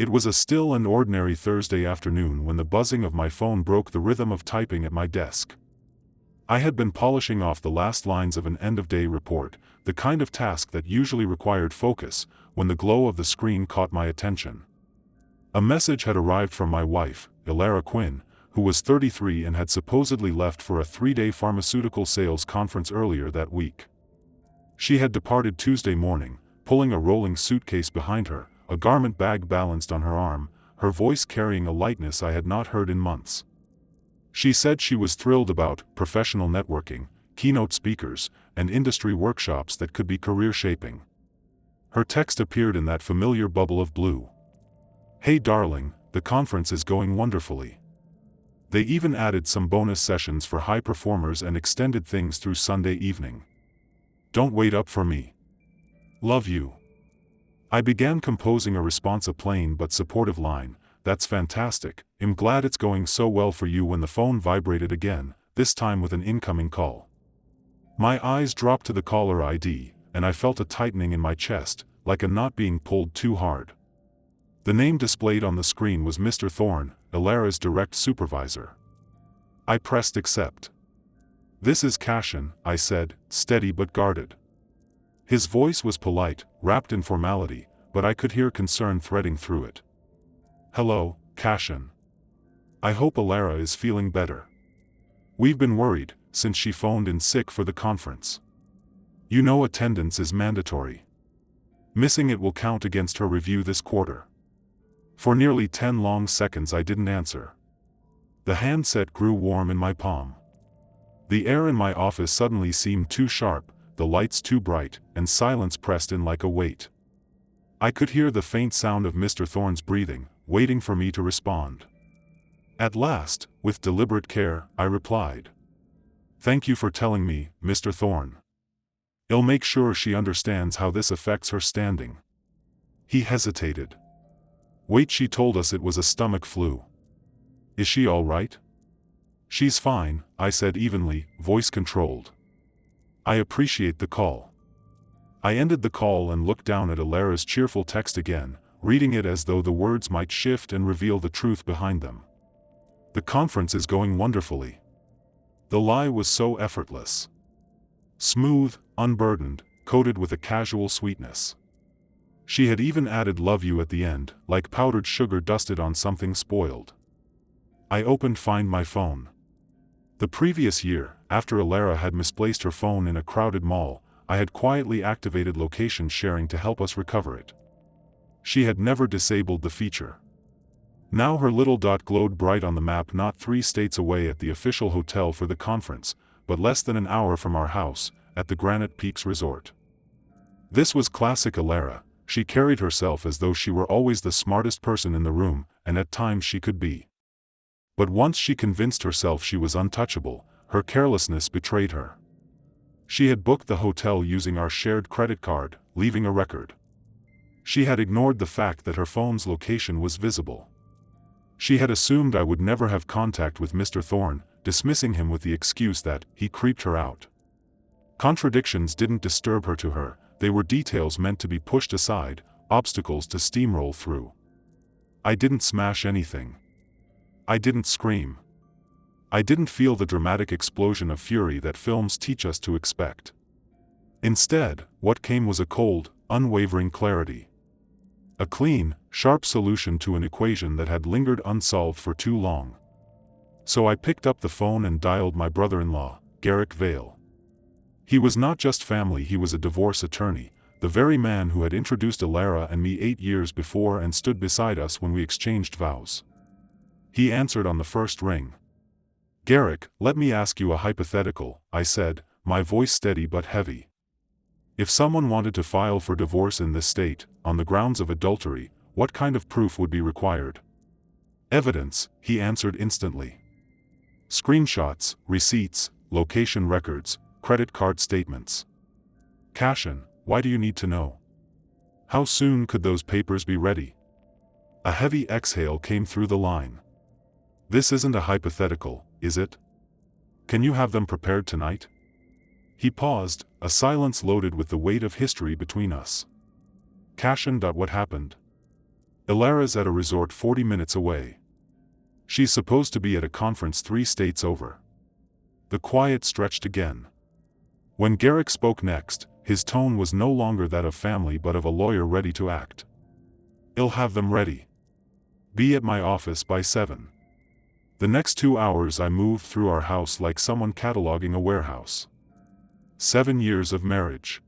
It was a still and ordinary Thursday afternoon when the buzzing of my phone broke the rhythm of typing at my desk. I had been polishing off the last lines of an end-of-day report, the kind of task that usually required focus, when the glow of the screen caught my attention. A message had arrived from my wife, Ilara Quinn, who was 33 and had supposedly left for a 3-day pharmaceutical sales conference earlier that week. She had departed Tuesday morning, pulling a rolling suitcase behind her, a garment bag balanced on her arm, her voice carrying a lightness I had not heard in months. She said she was thrilled about professional networking, keynote speakers, and industry workshops that could be career-shaping. Her text appeared in that familiar bubble of blue. "Hey darling, the conference is going wonderfully. They even added some bonus sessions for high performers and extended things through Sunday evening. Don't wait up for me. Love you." I began composing a response, a plain but supportive line. "That's fantastic, I'm glad it's going so well for you," when the phone vibrated again, this time with an incoming call. My eyes dropped to the caller ID, and I felt a tightening in my chest, like a knot being pulled too hard. The name displayed on the screen was Mr. Thorne, Ilara's direct supervisor. I pressed accept. "This is Cashin," I said, steady but guarded. His voice was polite, wrapped in formality, but I could hear concern threading through it. "Hello, Cashin. I hope Ilara is feeling better. We've been worried, since she phoned in sick for the conference. You know attendance is mandatory. Missing it will count against her review this quarter." For nearly 10 long seconds I didn't answer. The handset grew warm in my palm. The air in my office suddenly seemed too sharp, the lights too bright, and silence pressed in like a weight. I could hear the faint sound of Mr. Thorne's breathing, waiting for me to respond. At last, with deliberate care, I replied. "Thank you for telling me, Mr. Thorne. I'll make sure she understands how this affects her standing." He hesitated. "Wait, she told us it was a stomach flu. Is she all right?" "She's fine," I said evenly, voice controlled. "I appreciate the call." I ended the call and looked down at Ilara's cheerful text again, reading it as though the words might shift and reveal the truth behind them. "The conference is going wonderfully." The lie was so effortless. Smooth, unburdened, coated with a casual sweetness. She had even added "love you" at the end, like powdered sugar dusted on something spoiled. I opened Find My Phone. The previous year, after Ilara had misplaced her phone in a crowded mall, I had quietly activated location sharing to help us recover it. She had never disabled the feature. Now her little dot glowed bright on the map, not 3 states away at the official hotel for the conference, but less than an hour from our house, at the Granite Peaks Resort. This was classic Ilara. She carried herself as though she were always the smartest person in the room, and at times she could be. But once she convinced herself she was untouchable, her carelessness betrayed her. She had booked the hotel using our shared credit card, leaving a record. She had ignored the fact that her phone's location was visible. She had assumed I would never have contact with Mr. Thorne, dismissing him with the excuse that he creeped her out. Contradictions didn't disturb her to her, they were details meant to be pushed aside, obstacles to steamroll through. I didn't smash anything. I didn't scream. I didn't feel the dramatic explosion of fury that films teach us to expect. Instead, what came was a cold, unwavering clarity. A clean, sharp solution to an equation that had lingered unsolved for too long. So I picked up the phone and dialed my brother-in-law, Garrick Vale. He was not just family, he was a divorce attorney, the very man who had introduced Ilara and me 8 years before and stood beside us when we exchanged vows. He answered on the first ring. "Garrick, let me ask you a hypothetical," I said, my voice steady but heavy. "If someone wanted to file for divorce in this state, on the grounds of adultery, what kind of proof would be required?" "Evidence," he answered instantly. "Screenshots, receipts, location records, credit card statements." "Cashin, why do you need to know? How soon could those papers be ready?" A heavy exhale came through the line. "This isn't a hypothetical, is it? Can you have them prepared tonight?" He paused, a silence loaded with the weight of history between us. "Cashin, what happened?" Ilara's at a resort 40 minutes away. She's supposed to be at a conference 3 states over. The quiet stretched again. When Garrick spoke next, his tone was no longer that of family but of a lawyer ready to act. "I'll have them ready. Be at my office by 7. The next 2 hours I moved through our house like someone cataloging a warehouse. 7 years of marriage.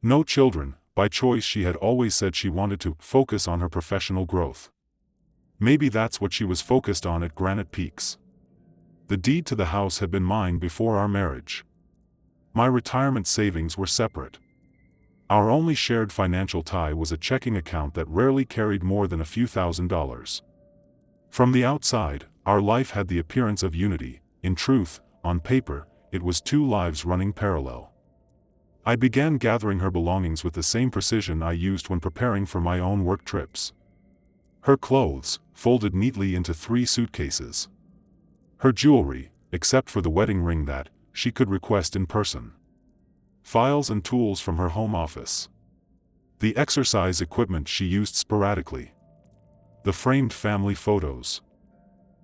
No children. By choice. She had always said she wanted to focus on her professional growth. Maybe that's what she was focused on at Granite Peaks. The deed to the house had been mine before our marriage. My retirement savings were separate. Our only shared financial tie was a checking account that rarely carried more than a few $1,000s. From the outside, our life had the appearance of unity. In truth, on paper, it was 2 lives running parallel. I began gathering her belongings with the same precision I used when preparing for my own work trips. Her clothes, folded neatly into 3 suitcases. Her jewelry, except for the wedding ring that she could request in person. Files and tools from her home office. The exercise equipment she used sporadically. The framed family photos.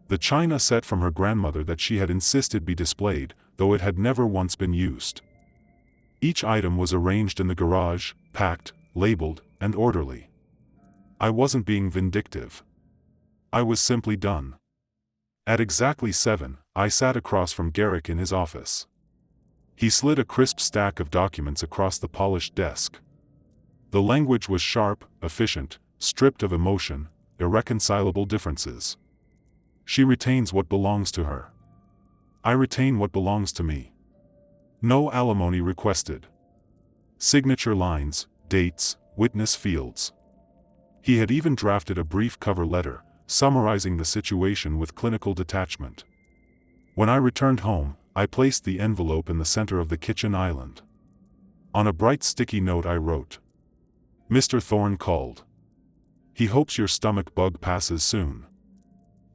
The china set from her grandmother that she had insisted be displayed, though it had never once been used. Each item was arranged in the garage, packed, labeled, and orderly. I wasn't being vindictive. I was simply done. At exactly 7, I sat across from Garrick in his office. He slid a crisp stack of documents across the polished desk. The language was sharp, efficient, stripped of emotion, irreconcilable differences. She retains what belongs to her. I retain what belongs to me. No alimony requested. Signature lines, dates, witness fields. He had even drafted a brief cover letter, summarizing the situation with clinical detachment. When I returned home, I placed the envelope in the center of the kitchen island. On a bright sticky note I wrote, "Mr. Thorne called. He hopes your stomach bug passes soon."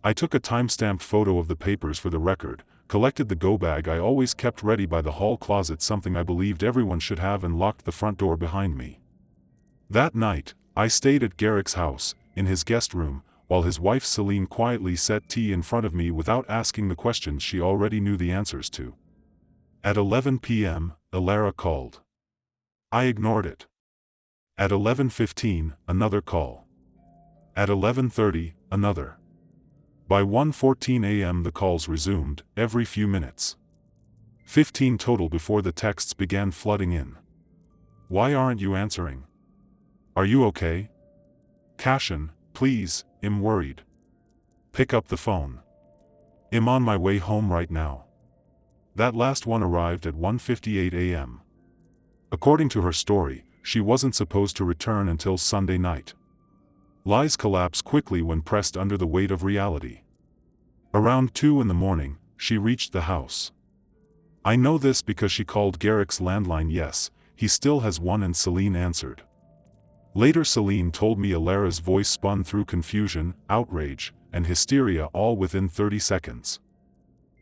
I took a time-stamped photo of the papers for the record, collected the go bag I always kept ready by the hall closet, something I believed everyone should have, and locked the front door behind me. That night, I stayed at Garrick's house, in his guest room, while his wife Celine quietly set tea in front of me without asking the questions she already knew the answers to. At 11 p.m., Ilara called. I ignored it. At 11:15, another call. At 11:30, another. By 1:14 a.m. the calls resumed, every few minutes. 15 total before the texts began flooding in. "Why aren't you answering? Are you okay? Cashin, please, I'm worried. Pick up the phone. I'm on my way home right now." That last one arrived at 1:58 a.m. According to her story, she wasn't supposed to return until Sunday night. Lies collapse quickly when pressed under the weight of reality. Around 2 in the morning, she reached the house. I know this because she called Garrick's landline. "Yes, he still has one," and Celine answered. Later Celine told me Ilara's voice spun through confusion, outrage, and hysteria all within 30 seconds.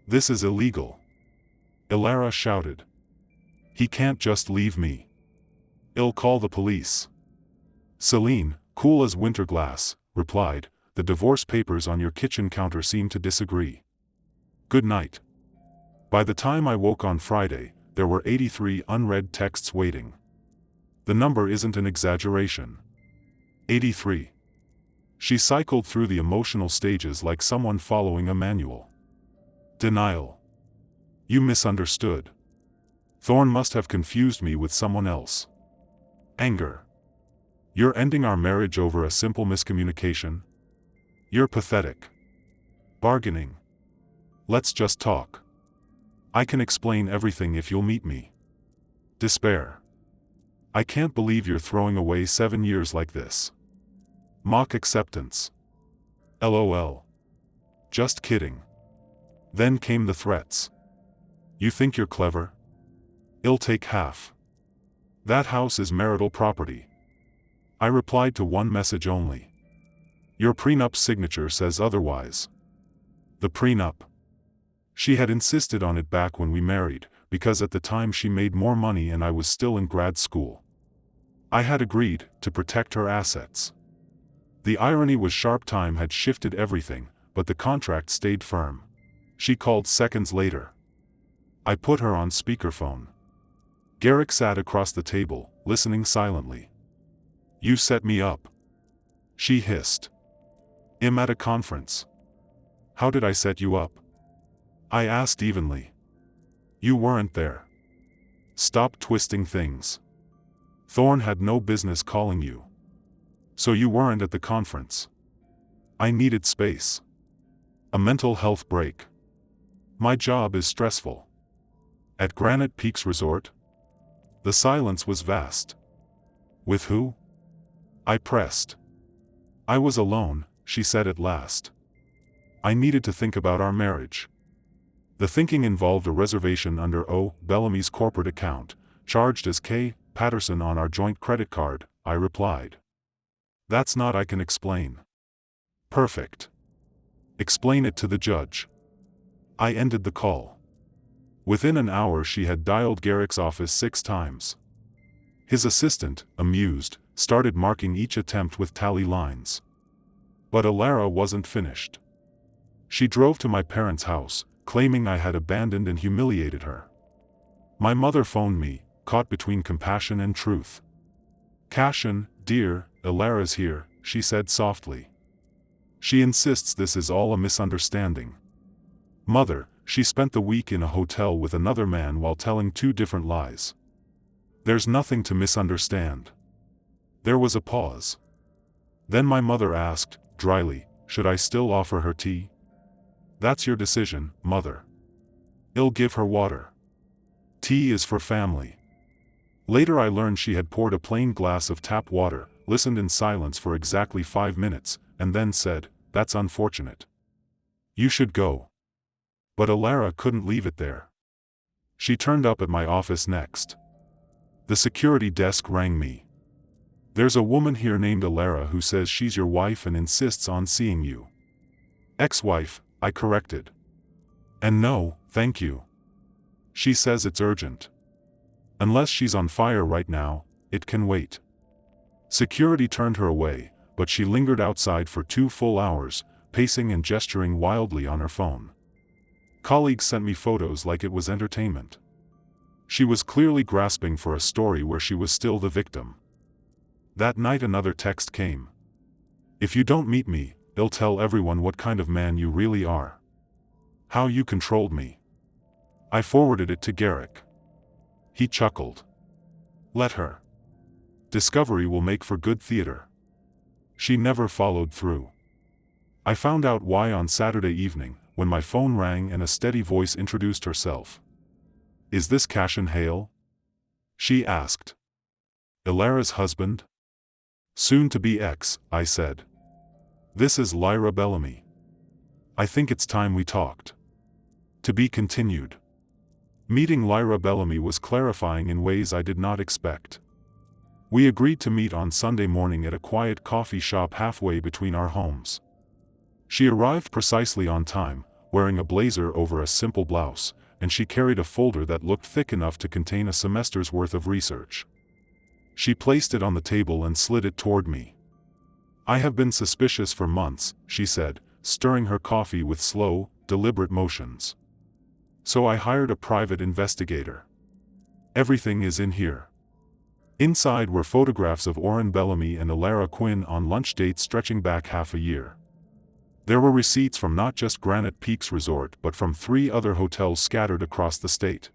"This is illegal," Ilara shouted. "He can't just leave me. I'll call the police." Celine, cool as winter glass, replied, "The divorce papers on your kitchen counter seem to disagree. Good night." By the time I woke on Friday, there were 83 unread texts waiting. The number isn't an exaggeration. 83. She cycled through the emotional stages like someone following a manual. Denial. "You misunderstood. Thorne must have confused me with someone else." Anger. "You're ending our marriage over a simple miscommunication? You're pathetic." Bargaining. "Let's just talk. I can explain everything if you'll meet me." Despair. "I can't believe you're throwing away 7 years like this." Mock acceptance. LOL. "Just kidding." Then came the threats. "You think you're clever? I'll take half. That house is marital property." I replied to one message only. "Your prenup signature says otherwise." The prenup. She had insisted on it back when we married, because at the time she made more money and I was still in grad school. I had agreed to protect her assets. The irony was sharp. Time had shifted everything, but the contract stayed firm. She called seconds later. I put her on speakerphone. Garrick sat across the table, listening silently. "You set me up," she hissed. "I'm at a conference." "How did I set you up?" I asked evenly. "You weren't there. Stop twisting things. Thorne had no business calling you. So you weren't at the conference." I needed space. A mental health break. My job is stressful. At Granite Peaks Resort? The silence was vast. "With who?" I pressed. "I was alone," she said at last. I needed to think about our marriage. The thinking involved a reservation under O. Bellamy's corporate account, charged as K. Patterson on our joint credit card, I replied. "That's not I can explain." "Perfect. Explain it to the judge." I ended the call. Within an hour she had dialed Garrick's office 6 times. His assistant, amused, started marking each attempt with tally lines. But Alara wasn't finished. She drove to my parents' house, claiming I had abandoned and humiliated her. My mother phoned me, caught between compassion and truth. "Cashin, dear, Alara's here," she said softly. "She insists this is all a misunderstanding. Mother, she spent the week in a hotel with another man while telling 2 different lies. There's nothing to misunderstand." There was a pause. Then my mother asked, dryly, "Should I still offer her tea?" "That's your decision, Mother. I'll give her water. Tea is for family." Later I learned she had poured a plain glass of tap water, listened in silence for exactly 5 minutes, and then said, "That's unfortunate. You should go." But Alara couldn't leave it there. She turned up at my office next. The security desk rang me. "There's a woman here named Alara who says she's your wife and insists on seeing you." "Ex-wife," I corrected. "And no, thank you. She says it's urgent. Unless she's on fire right now, it can wait." Security turned her away, but she lingered outside for 2 full hours, pacing and gesturing wildly on her phone. Colleagues sent me photos like it was entertainment. She was clearly grasping for a story where she was still the victim. That night another text came. "If you don't meet me, I'll tell everyone what kind of man you really are. How you controlled me." I forwarded it to Garrick. He chuckled. "Let her. Discovery will make for good theater." She never followed through. I found out why on Saturday evening, when my phone rang and a steady voice introduced herself. "Is this Cashin Hale?" she asked. "Alara's husband?" "Soon to be ex," I said. "This is Lyra Bellamy. I think it's time we talked." To be continued. Meeting Lyra Bellamy was clarifying in ways I did not expect. We agreed to meet on Sunday morning at a quiet coffee shop halfway between our homes. She arrived precisely on time, wearing a blazer over a simple blouse, and she carried a folder that looked thick enough to contain a semester's worth of research. She placed it on the table and slid it toward me. "I have been suspicious for months," she said, stirring her coffee with slow, deliberate motions. "So I hired a private investigator. Everything is in here." Inside were photographs of Oren Bellamy and Alara Quinn on lunch dates stretching back half a year. There were receipts from not just Granite Peaks Resort but from 3 other hotels scattered across the state.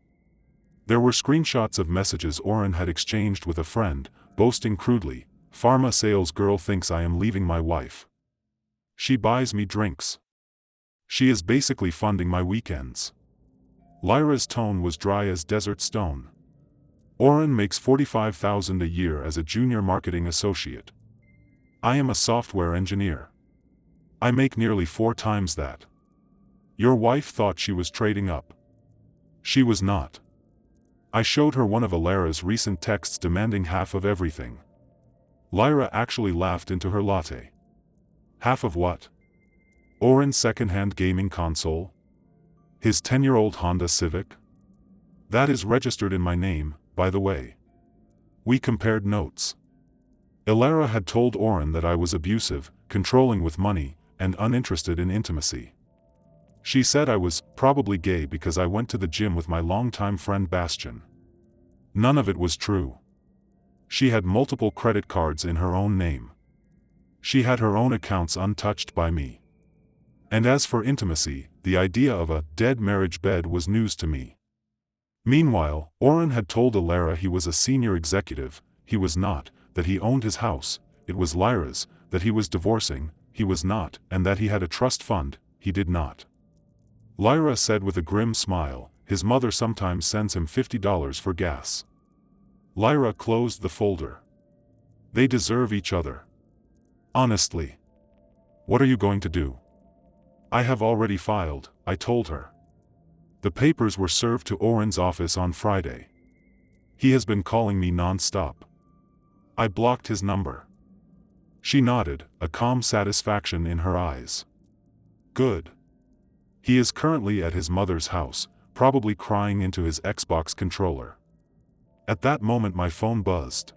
There were screenshots of messages Oren had exchanged with a friend, boasting crudely, "Pharma sales girl thinks I am leaving my wife. She buys me drinks. She is basically funding my weekends." Lyra's tone was dry as desert stone. "Oren makes $45,000 a year as a junior marketing associate. I am a software engineer. I make nearly 4 times that. Your wife thought she was trading up. She was not." I showed her one of Alara's recent texts demanding half of everything. Lyra actually laughed into her latte. "Half of what?" "Oren's second-hand gaming console. His 10-year-old Honda Civic. That is registered in my name, by the way." We compared notes. Alara had told Oren that I was abusive, controlling with money, and uninterested in intimacy. She said I was probably gay because I went to the gym with my longtime friend Bastian. None of it was true. She had multiple credit cards in her own name. She had her own accounts untouched by me. And as for intimacy, the idea of a dead marriage bed was news to me. Meanwhile, Oren had told Alara he was a senior executive, he was not, that he owned his house, it was Lyra's, that he was divorcing, he was not, and that he had a trust fund, he did not. Lyra said with a grim smile, his mother sometimes sends him $50 for gas. Lyra closed the folder. They deserve each other. Honestly. What are you going to do? I have already filed, I told her. The papers were served to Oren's office on Friday. He has been calling me non-stop. I blocked his number. She nodded, a calm satisfaction in her eyes. Good. He is currently at his mother's house, probably crying into his Xbox controller. At that moment my phone buzzed.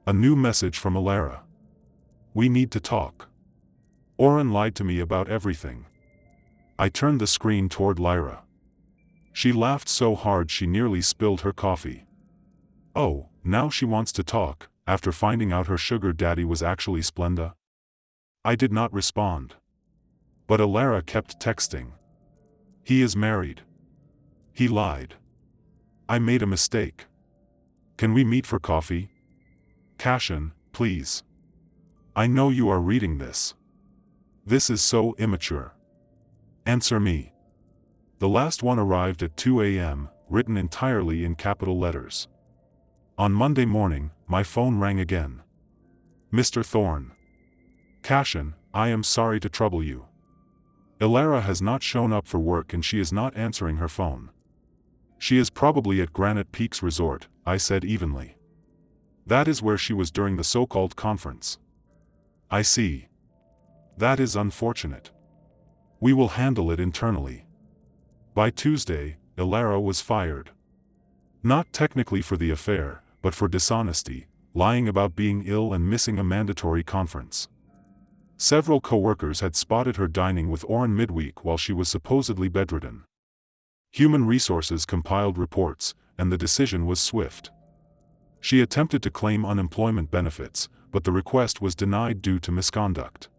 A new message from Alara. We need to talk. Oren lied to me about everything. I turned the screen toward Lyra. She laughed so hard she nearly spilled her coffee. Oh, now she wants to talk, after finding out her sugar daddy was actually Splenda? I did not respond. But Alara kept texting. He is married. He lied. I made a mistake. Can we meet for coffee? Cashin, please. I know you are reading this. This is so immature. Answer me. The last one arrived at 2 a.m., written entirely in capital letters. On Monday morning, my phone rang again. Mr. Thorne. Cashin, I am sorry to trouble you. Alara has not shown up for work and she is not answering her phone. She is probably at Granite Peaks Resort, I said evenly. That is where she was during the so-called conference. I see. That is unfortunate. We will handle it internally. By Tuesday, Alara was fired. Not technically for the affair, but for dishonesty, lying about being ill and missing a mandatory conference. Several co-workers had spotted her dining with Oren midweek while she was supposedly bedridden. Human Resources compiled reports, and the decision was swift. She attempted to claim unemployment benefits, but the request was denied due to misconduct.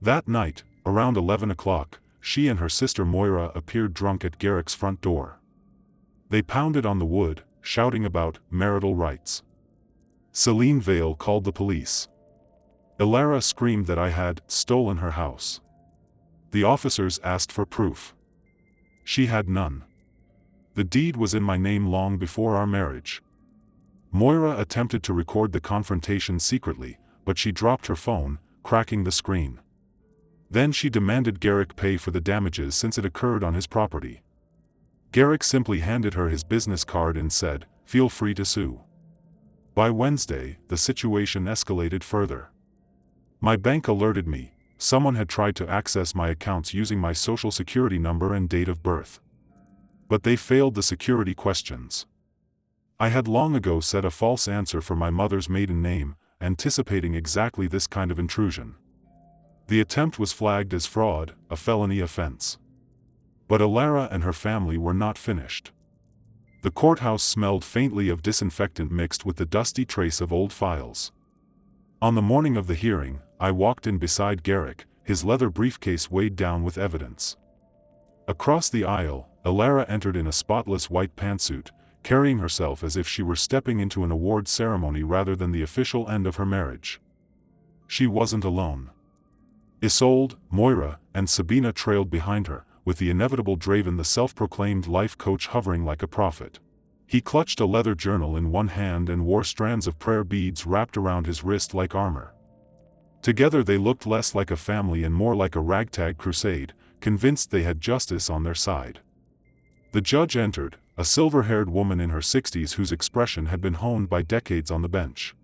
That night, around 11 o'clock, she and her sister Moira appeared drunk at Garrick's front door. They pounded on the wood, shouting about marital rights. Celine Vale called the police. Alara screamed that I had stolen her house. The officers asked for proof. She had none. The deed was in my name long before our marriage. Moira attempted to record the confrontation secretly, but she dropped her phone, cracking the screen. Then she demanded Garrick pay for the damages since it occurred on his property. Garrick simply handed her his business card and said, "Feel free to sue." By Wednesday, the situation escalated further. My bank alerted me, someone had tried to access my accounts using my social security number and date of birth. But they failed the security questions. I had long ago set a false answer for my mother's maiden name, anticipating exactly this kind of intrusion. The attempt was flagged as fraud, a felony offense. But Alara and her family were not finished. The courthouse smelled faintly of disinfectant mixed with the dusty trace of old files. On the morning of the hearing, I walked in beside Garrick, his leather briefcase weighed down with evidence. Across the aisle, Alara entered in a spotless white pantsuit, carrying herself as if she were stepping into an award ceremony rather than the official end of her marriage. She wasn't alone. Isolde, Moira, and Sabina trailed behind her, with the inevitable Draven, the self-proclaimed life coach, hovering like a prophet. He clutched a leather journal in one hand and wore strands of prayer beads wrapped around his wrist like armor. Together they looked less like a family and more like a ragtag crusade, convinced they had justice on their side. The judge entered, a silver-haired woman in her 60s whose expression had been honed by decades on the bench.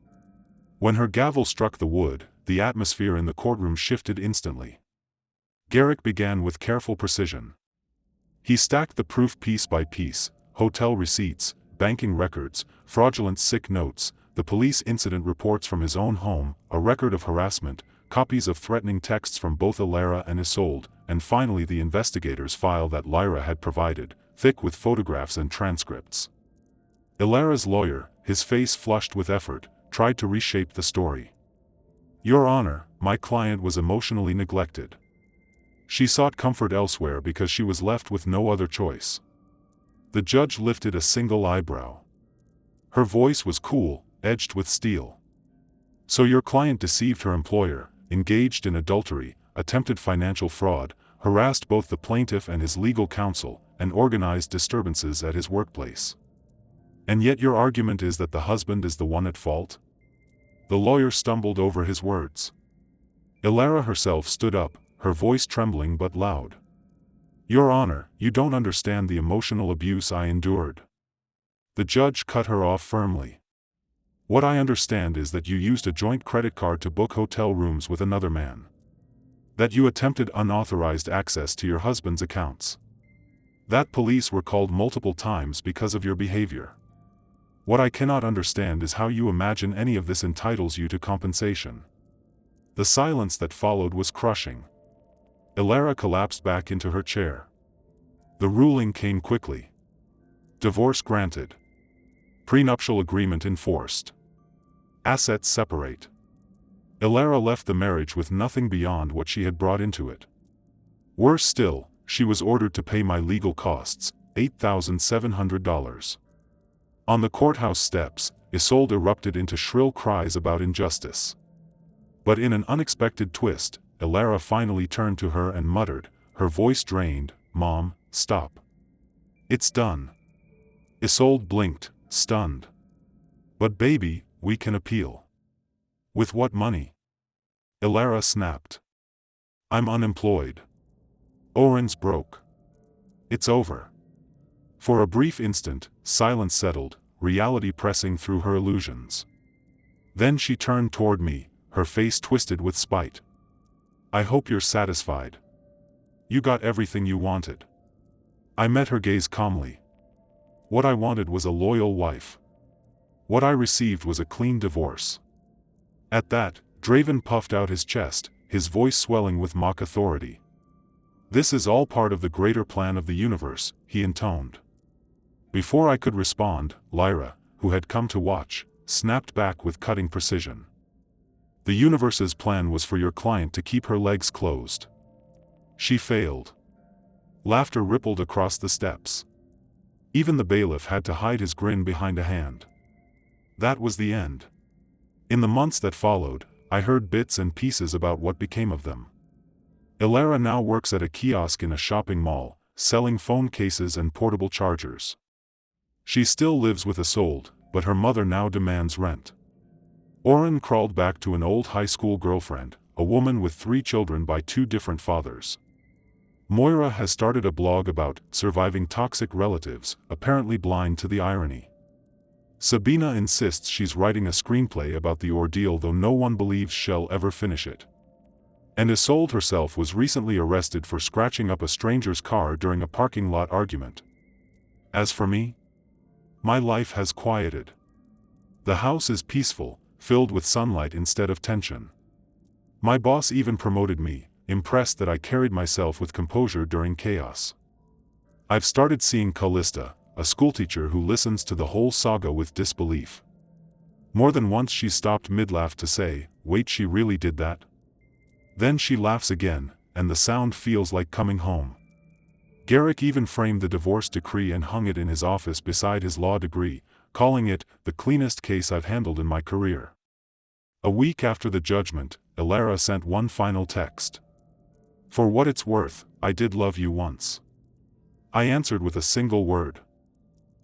When her gavel struck the wood, the atmosphere in the courtroom shifted instantly. Garrick began with careful precision. He stacked the proof piece by piece: hotel receipts, banking records, fraudulent sick notes, the police incident reports from his own home, a record of harassment, copies of threatening texts from both Elara and Isolde, and finally the investigator's file that Lyra had provided, thick with photographs and transcripts. Elara's lawyer, his face flushed with effort, tried to reshape the story. "Your Honor, my client was emotionally neglected. She sought comfort elsewhere because she was left with no other choice." The judge lifted a single eyebrow. Her voice was cool, edged with steel. "So your client deceived her employer, engaged in adultery, attempted financial fraud, harassed both the plaintiff and his legal counsel, and organized disturbances at his workplace. And yet your argument is that the husband is the one at fault?" The lawyer stumbled over his words. Elara herself stood up, her voice trembling but loud. "Your Honor, you don't understand the emotional abuse I endured." The judge cut her off firmly. "What I understand is that you used a joint credit card to book hotel rooms with another man. That you attempted unauthorized access to your husband's accounts. That police were called multiple times because of your behavior. What I cannot understand is how you imagine any of this entitles you to compensation." The silence that followed was crushing. Elara collapsed back into her chair. The ruling came quickly. Divorce granted. Prenuptial agreement enforced. Assets separate. Elara left the marriage with nothing beyond what she had brought into it. Worse still, she was ordered to pay my legal costs, $8,700. On the courthouse steps, Isolde erupted into shrill cries about injustice. But in an unexpected twist, Elara finally turned to her and muttered, her voice drained, "Mom, stop. It's done." Isolde blinked, stunned. "But baby, we can appeal." "With what money?" Elara snapped. "I'm unemployed. Oren's broke. It's over." For a brief instant, silence settled, reality pressing through her illusions. Then she turned toward me, her face twisted with spite. "I hope you're satisfied. You got everything you wanted." I met her gaze calmly. What I wanted was a loyal wife. What I received was a clean divorce. At that, Draven puffed out his chest, his voice swelling with mock authority. "This is all part of the greater plan of the universe," he intoned. Before I could respond, Lyra, who had come to watch, snapped back with cutting precision. "The universe's plan was for your client to keep her legs closed. She failed." Laughter rippled across the steps. Even the bailiff had to hide his grin behind a hand. That was the end. In the months that followed, I heard bits and pieces about what became of them. Elara now works at a kiosk in a shopping mall, selling phone cases and portable chargers. She still lives with Isolde, but her mother now demands rent. Oren crawled back to an old high school girlfriend, a woman with 3 children by 2 different fathers. Moira has started a blog about surviving toxic relatives, apparently blind to the irony. Sabina insists she's writing a screenplay about the ordeal, though no one believes she'll ever finish it. And Isolde herself was recently arrested for scratching up a stranger's car during a parking lot argument. As for me, my life has quieted. The house is peaceful, filled with sunlight instead of tension. My boss even promoted me, impressed that I carried myself with composure during chaos. I've started seeing Callista, a schoolteacher who listens to the whole saga with disbelief. More than once she stopped mid-laugh to say, "Wait, she really did that?" Then she laughs again, and the sound feels like coming home. Garrick even framed the divorce decree and hung it in his office beside his law degree, calling it the cleanest case I've handled in my career. A week after the judgment, Elara sent one final text. "For what it's worth, I did love you once." I answered with a single word.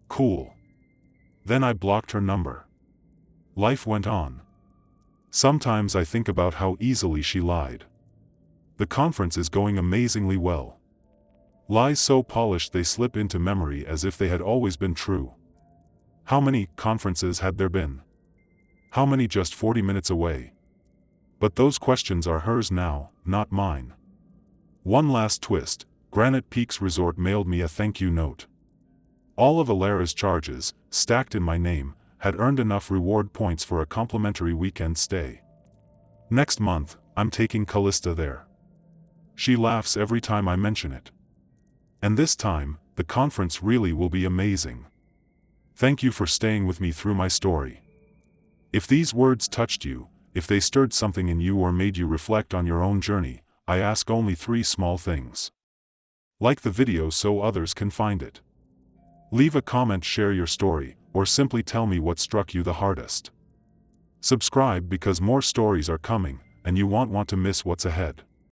"Cool." Then I blocked her number. Life went on. Sometimes I think about how easily she lied. The conference is going amazingly well. Lies so polished they slip into memory as if they had always been true. How many conferences had there been? How many just 40 minutes away? But those questions are hers now, not mine. One last twist, Granite Peaks Resort mailed me a thank you note. All of Elara's charges, stacked in my name, had earned enough reward points for a complimentary weekend stay. Next month, I'm taking Callista there. She laughs every time I mention it. And this time, the conference really will be amazing. Thank you for staying with me through my story. If these words touched you, if they stirred something in you or made you reflect on your own journey, I ask only 3 small things. Like the video so others can find it. Leave a comment, share your story, or simply tell me what struck you the hardest. Subscribe because more stories are coming, and you won't want to miss what's ahead.